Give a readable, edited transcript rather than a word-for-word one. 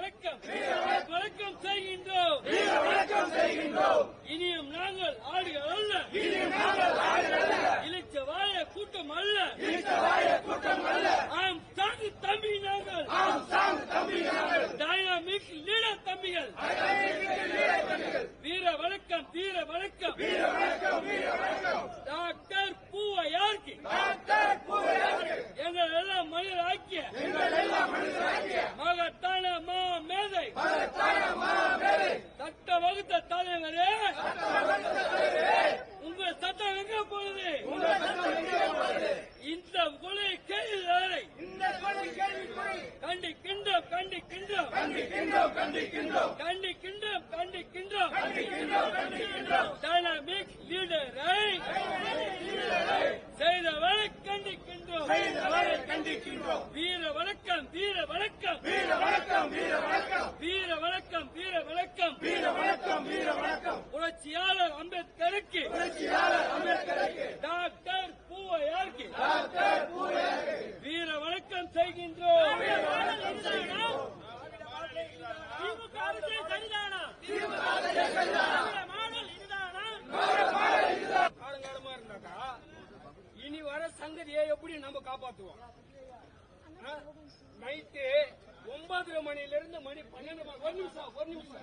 வணக்கம் செய்கின்றோம். இனியும் நாங்கள் ஆடுகள் அல்ல, இழிச்ச வாய கூட்டம் அல்ல. ஆம் சாங்கு தம்பி நாங்கள், டைனாமிக் லீடர் தம்பிகள். வீர வணக்கம் டாக்டர் பூவையார்க்கு எங்கள் எல்லாம் மனிதர் ஆக்கிய மகத்தான மேதை சட்ட வகுத்த தலைவரே, உங்க சட்டம் எங்க போனது? இந்த கொலை கேள்விகளை கண்டிக்கின்றோம். டைனாமிக் லீடரை செய்தவரை கண்டிக்கின்றோம். வீர வணக்கம் புரட்சியாளர் அம்பேத்கருக்கு டாக்டர் பூவையார்க்கு வீர வணக்கம் செய்கின்றோம். காலங்காலமா இருந்தாக்கா இனி வர சங்கதியை எப்படி நம்ம காப்பாற்றுவோம்? நைட்டு 9:30 மணியிலிருந்து மணி 12 ஒரு நிமிஷம்